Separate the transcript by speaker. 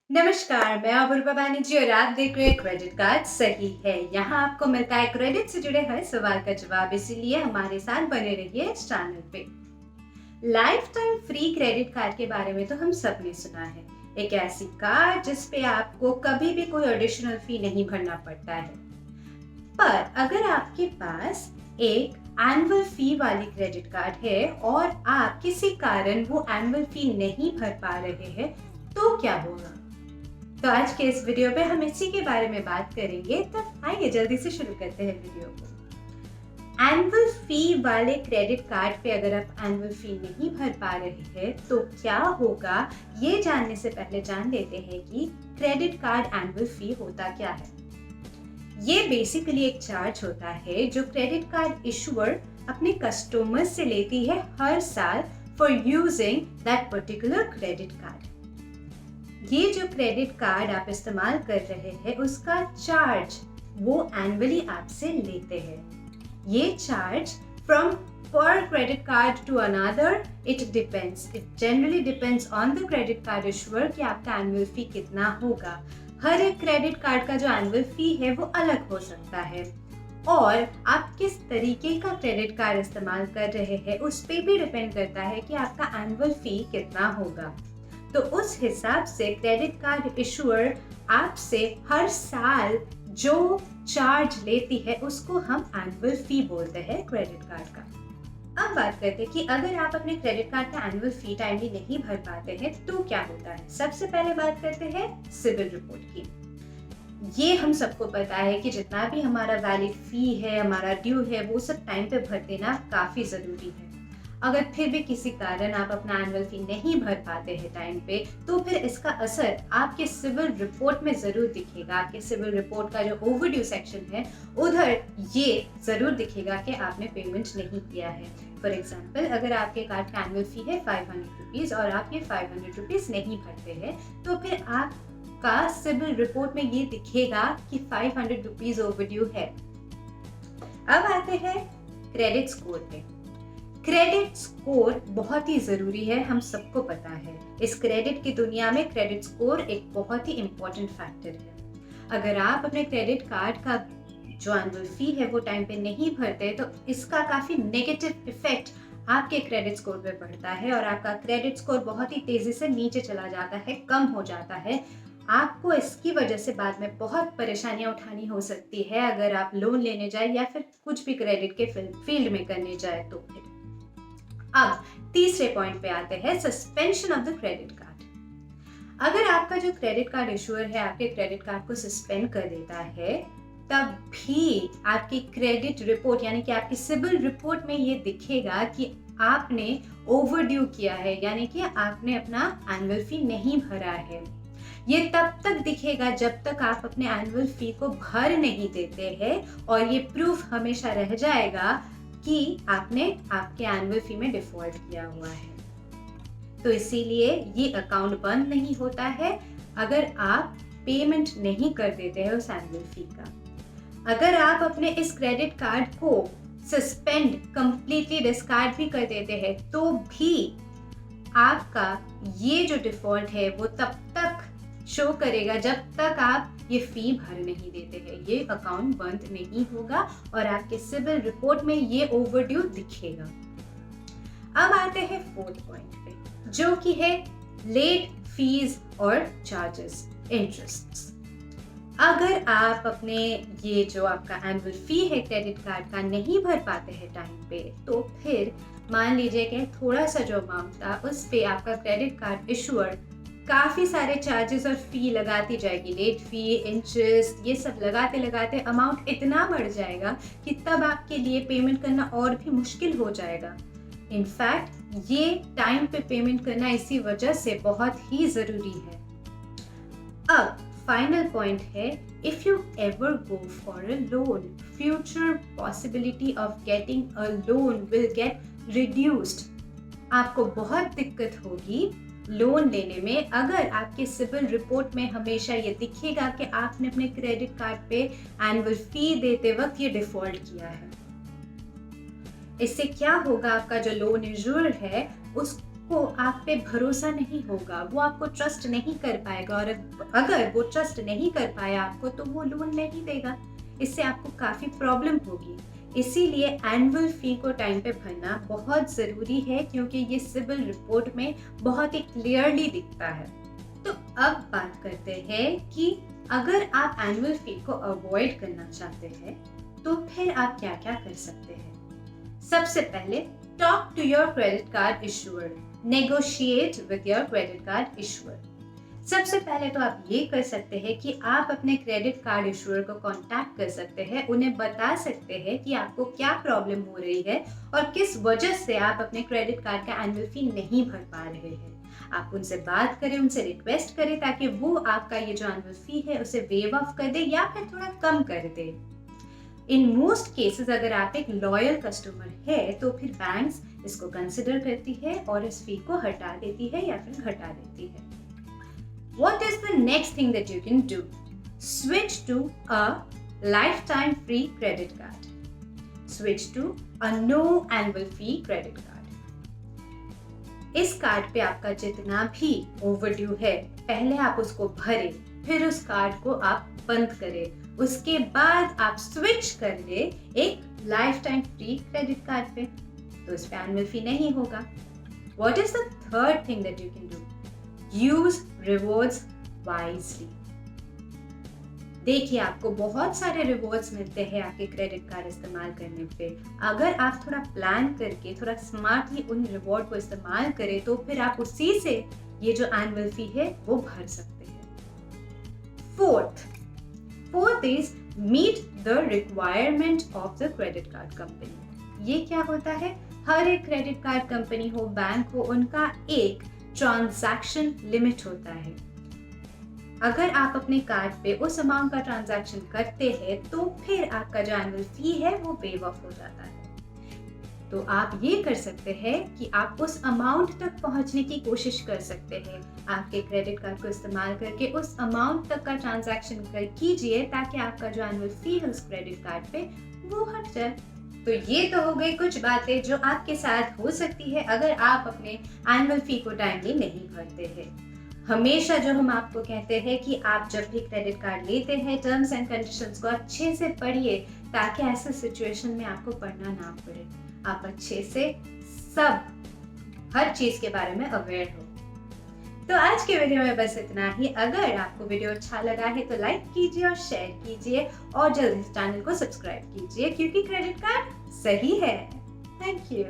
Speaker 1: नमस्कार, मैं अपूर्वा बैनर्जी और आप देख रहे हैं क्रेडिट कार्ड सही है। यहाँ आपको मिलता है क्रेडिट से जुड़े हर सवाल का जवाब, इसीलिए हमारे साथ बने रहिए इस चैनल पे। Life time free credit card के बारे में तो हम सब ने सुना है। एक ऐसी कार्ड जिस पे आपको कभी भी कोई एडिशनल फी नहीं भरना पड़ता है। पर अगर आपके पास एक एनुअल फी वाली क्रेडिट कार्ड है और आप किसी कारण वो एनुअल फी नहीं भर पा रहे हैं, तो क्या होगा? तो आज के इस वीडियो पे हम इसी के बारे में बात करेंगे। तो आइए जल्दी से शुरू करते हैं वीडियो को। एनुअल फी वाले क्रेडिट कार्ड पे अगर आप एनुअल फी नहीं भर पा रहे हैं तो क्या होगा, ये जानने से पहले जान लेते हैं कि क्रेडिट कार्ड एनुअल फी होता क्या है। ये बेसिकली एक चार्ज होता है जो क्रेडिट कार्ड इशूअर अपने कस्टमर्स से लेती है हर साल for using that particular credit card. ये जो क्रेडिट कार्ड आप इस्तेमाल कर रहे हैं उसका चार्ज वो एनुअली आपसे लेते हैं। ये चार्ज फ्रॉम पर credit card to another it generally depends on the credit card issuer कि आपका एनुअल फी कितना होगा। हर एक क्रेडिट कार्ड का जो एनुअल फी है वो अलग हो सकता है और आप किस तरीके का क्रेडिट कार्ड इस्तेमाल कर रहे हैं उस पे भी डिपेंड करता है कि आपका एनुअल फी कितना होगा। तो उस हिसाब से क्रेडिट कार्ड इशूअर आपसे हर साल जो चार्ज लेती है उसको हम एनुअल फी बोलते हैं क्रेडिट कार्ड का। अब बात करते हैं कि अगर आप अपने क्रेडिट कार्ड का एनुअल फी टाइमली नहीं भर पाते हैं तो क्या होता है। सबसे पहले बात करते हैं सिबिल रिपोर्ट की। ये हम सबको पता है कि जितना भी हमारा वैलिड फी है, हमारा ड्यू है, वो सब टाइम पे भर देना काफी जरूरी है। अगर फिर भी किसी कारण आप अपना एनुअल फी नहीं भर पाते हैं टाइम पे, तो फिर इसका असर आपके सिविल रिपोर्ट में जरूर दिखेगा। आपके सिविल रिपोर्ट का जो ओवरड्यू सेक्शन है उधर ये जरूर दिखेगा कि आपने पेमेंट नहीं किया है। फॉर एग्जाम्पल, अगर आपके कार्ड का एनुअल फी है 500 रुपीज और आप ये 500 रुपीज नहीं भरते हैं, तो फिर आपका सिविल रिपोर्ट में ये दिखेगा कि 500 रुपीज ओवरड्यू है। अब आते हैं क्रेडिट स्कोर पे। क्रेडिट स्कोर बहुत ही जरूरी है, हम सबको पता है। इस क्रेडिट की दुनिया में क्रेडिट स्कोर एक बहुत ही इम्पोर्टेंट फैक्टर है। अगर आप अपने क्रेडिट कार्ड का जो एनुअल फी है वो टाइम पे नहीं भरते तो इसका काफी नेगेटिव इफेक्ट आपके क्रेडिट स्कोर पे पड़ता है और आपका क्रेडिट स्कोर बहुत ही तेजी से नीचे चला जाता है, कम हो जाता है। आपको इसकी वजह से बाद में बहुत परेशानियां उठानी हो सकती है अगर आप लोन लेने जाए या फिर कुछ भी क्रेडिट के फील्ड में करने जाए तो। फिर अब तीसरे पॉइंट पे आते हैं, suspension of the credit card. अगर आपका जो क्रेडिट कार्ड इशूअर है आपके क्रेडिट कार्ड को सस्पेंड कर देता है, तब भी आपकी क्रेडिट रिपोर्ट यानी कि आपकी सिबिल रिपोर्ट में ये दिखेगा कि आपने ओवरड्यू किया है, यानी कि आपने अपना एनुअल फी नहीं भरा है। ये तब तक दिखेगा जब तक आप अपने एनुअल फी को भर नहीं देते हैं और ये प्रूफ हमेशा रह जाएगा कि आपने आपके एनुअल फी में डिफॉल्ट किया हुआ है। तो इसीलिए ये अकाउंट बंद नहीं होता है अगर आप पेमेंट नहीं कर देते हैं उस एनुअल फी का। अगर आप अपने इस क्रेडिट कार्ड को सस्पेंड, कंप्लीटली डिस्कार्ड भी कर देते हैं तो भी आपका ये जो डिफॉल्ट है वो तब तक शो करेगा जब तक आप ये फी भर नहीं देते हैं। ये अकाउंट बंद नहीं होगा और आपके सिबिल रिपोर्ट में ये ओवरड्यू दिखेगा। अब आते हैं फोर्थ पॉइंट पे, जो कि है लेट फीस और चार्जेस, इंटरेस्ट। अगर आप अपने ये जो आपका एनुअल फी है क्रेडिट कार्ड का नहीं भर पाते हैं टाइम पे, तो फिर मान लीजिए कि थोड़ा सा जो अमाउंट था उस पे आपका क्रेडिट कार्ड इशूअर काफी सारे चार्जेस और फी लगाती जाएगी। लेट फी, इंटरेस्ट, ये सब लगाते लगाते अमाउंट इतना बढ़ जाएगा कि तब आपके लिए पेमेंट करना और भी मुश्किल हो जाएगा। इनफैक्ट ये टाइम पे पेमेंट करना इसी वजह से बहुत ही जरूरी है। अब फाइनल पॉइंट है, if you ever go for a loan, future possibility of getting a loan will get reduced. आपको बहुत दिक्कत होगी लोन लेने में अगर आपके सिबिल रिपोर्ट में हमेशा ये दिखेगा कि आपने अपने क्रेडिट कार्ड पे एनुअल फी देते वक्त ये डिफॉल्ट किया है। इससे क्या होगा, आपका जो लोन इशूअर है को आप पे भरोसा नहीं होगा, वो आपको ट्रस्ट नहीं कर पाएगा, और अगर वो ट्रस्ट नहीं कर पाया आपको तो वो लोन नहीं देगा। इससे आपको काफ़ी प्रॉब्लम होगी। इसीलिए एनुअल फी को टाइम पे भरना बहुत ज़रूरी है, क्योंकि ये सिविल रिपोर्ट में बहुत ही क्लियरली दिखता है। तो अब बात करते हैं कि अगर आप एनुअल फी को अवॉइड करना चाहते हैं तो फिर आप क्या क्या कर सकते हैं। सबसे पहले, talk to your credit card issuer, negotiate with your credit card issuer. सबसे पहले तो आप ये कर सकते हैं कि आप अपने क्रेडिट कार्ड इशूअर को कांटेक्ट कर सकते हैं, उन्हें बता सकते हैं कि आपको क्या प्रॉब्लम हो रही है और किस वजह से आप अपने क्रेडिट कार्ड का एनुअल फी नहीं भर पा रहे हैं। आप उनसे बात करें, उनसे रिक्वेस्ट करें ताकि वो आपका ये जो एनुअल फी है उसे वेव ऑफ कर दे या फिर थोड़ा कम कर दे। इन मोस्ट केसेस अगर आप एक लॉयल कस्टमर है तो फिर बैंक्स इसको कंसिडर करती है और इस फी को हटा देती है या फिर घटा देती है। What is the next thing that you can do? Switch to a lifetime free credit card. Switch to a no annual fee credit card. इस कार्ड पे आपका जितना भी ओवरड्यू है पहले आप उसको भरें, फिर उस कार्ड को आप बंद करें, उसके बाद आप स्विच कर ले एक life time free credit card पे, तो इस पे एनुअल फी नहीं होगा। What is the third thing that you can do? Use rewards wisely. देखिए, आपको बहुत सारे रिवॉर्ड्स मिलते हैं आपके क्रेडिट कार्ड इस्तेमाल करने पे। अगर आप थोड़ा प्लान करके थोड़ा स्मार्टली उन रिवॉर्ड को इस्तेमाल करें तो फिर आप उसी से ये जो एनुअल फी है वो भर सकते हैं। Fourth is meet the requirement of the credit card company. ये क्या होता है? हर एक क्रेडिट कार्ड कंपनी हो, बैंक हो, उनका एक ट्रांजैक्शन लिमिट होता है। अगर आप अपने कार्ड पे उस अमाउंट का ट्रांजैक्शन करते हैं तो फिर आपका जो एनुअल फी है वो वेव ऑफ हो जाता है। तो आप ये कर सकते हैं कि आप उस अमाउंट तक पहुंचने की कोशिश कर सकते हैं। आपके क्रेडिट कार्ड को इस्तेमाल करके उस अमाउंट तक का ट्रांजैक्शन कीजिए ताकि आपका जो एनुअल फी है उस क्रेडिट कार्ड पे वो हट जाए। तो ये तो हो गई कुछ बातें जो आपके साथ हो सकती है अगर आप अपने एनुअल फी को टाइमली नहीं भरते हैं। हमेशा जो हम आपको कहते हैं कि आप जब भी क्रेडिट कार्ड लेते हैं टर्म्स एंड कंडीशंस को अच्छे से पढ़िए ताकि ऐसे सिचुएशन में आपको पढ़ना ना पड़े। आप अच्छे से हर चीज के बारे में अवेयर हो। तो आज के वीडियो में बस इतना ही। अगर आपको वीडियो अच्छा लगा है तो लाइक कीजिए और शेयर कीजिए और जल्दी चैनल को सब्सक्राइब कीजिए, क्योंकि क्रेडिट कार्ड सही है। Thank you.